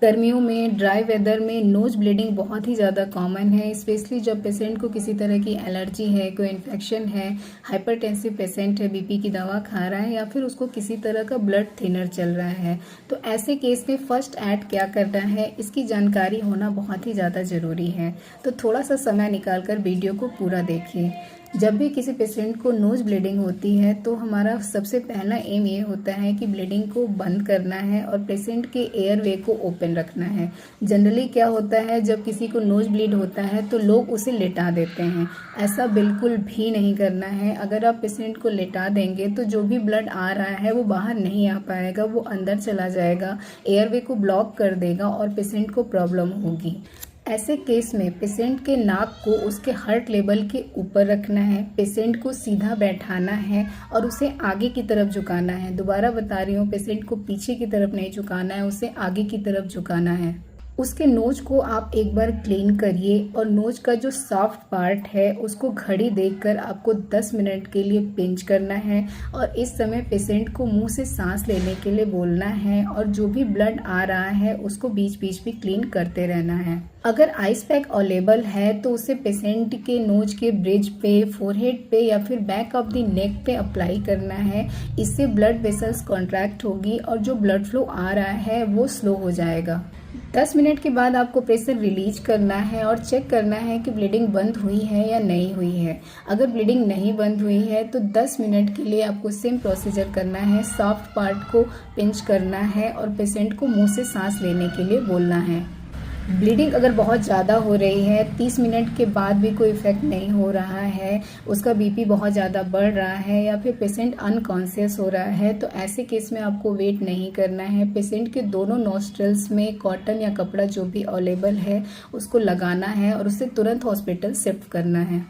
गर्मियों में dry weather में नोज ब्लीडिंग बहुत ही ज़्यादा कॉमन है, स्पेशली जब पेशेंट को किसी तरह की एलर्जी है, कोई इन्फेक्शन है, हाइपरटेंसिव पेशेंट है, बीपी की दवा खा रहा है या फिर उसको किसी तरह का ब्लड थिनर चल रहा है। तो ऐसे केस में फर्स्ट एड क्या करना है, इसकी जानकारी होना बहुत ही ज़्यादा ज़रूरी है। तो थोड़ा सा समय निकालकर वीडियो को पूरा देखिए। जब भी किसी पेशेंट को नोज ब्लीडिंग होती है तो हमारा सबसे पहला एम ये होता है कि ब्लीडिंग को बंद करना है और पेशेंट के एयरवे को ओपन रखना है। जनरली क्या होता है, जब किसी को नोज ब्लीड होता है तो लोग उसे लेटा देते हैं। ऐसा बिल्कुल भी नहीं करना है। अगर आप पेशेंट को लेटा देंगे तो जो भी ब्लड आ रहा है वो बाहर नहीं आ पाएगा, वो अंदर चला जाएगा, एयरवे को ब्लॉक कर देगा और पेशेंट को प्रॉब्लम होगी। ऐसे केस में पेशेंट के नाक को उसके हार्ट लेवल के ऊपर रखना है, पेशेंट को सीधा बैठाना है और उसे आगे की तरफ झुकाना है। दोबारा बता रही हूँ, पेशेंट को पीछे की तरफ नहीं झुकाना है, उसे आगे की तरफ झुकाना है। उसके नोज को आप एक बार क्लीन करिए और नोज का जो सॉफ्ट पार्ट है उसको घड़ी देखकर आपको 10 मिनट के लिए पिंच करना है और इस समय पेशेंट को मुंह से सांस लेने के लिए बोलना है और जो भी ब्लड आ रहा है उसको बीच बीच में क्लीन करते रहना है। अगर आइस पैक अवेलेबल है तो उसे पेशेंट के नोज के ब्रिज पे, फोरहेड पे या फिर बैक ऑफ द नेक पे अप्लाई करना है। इससे ब्लड वेसल्स कॉन्ट्रैक्ट होगी और जो ब्लड फ्लो आ रहा है वो स्लो हो जाएगा। 10 मिनट के बाद आपको प्रेशर रिलीज करना है और चेक करना है कि ब्लीडिंग बंद हुई है या नहीं हुई है। अगर ब्लीडिंग नहीं बंद हुई है तो 10 मिनट के लिए आपको सेम प्रोसीजर करना है। सॉफ्ट पार्ट को पिंच करना है और पेशेंट को मुंह से सांस लेने के लिए बोलना है। ब्लीडिंग अगर बहुत ज़्यादा हो रही है, 30 मिनट के बाद भी कोई इफेक्ट नहीं हो रहा है, उसका बीपी बहुत ज़्यादा बढ़ रहा है या फिर पेशेंट अनकॉन्शियस हो रहा है, तो ऐसे केस में आपको वेट नहीं करना है। पेशेंट के दोनों नॉस्ट्रल्स में कॉटन या कपड़ा जो भी अवेलेबल है उसको लगाना है और उसे तुरंत हॉस्पिटल शिफ्ट करना है।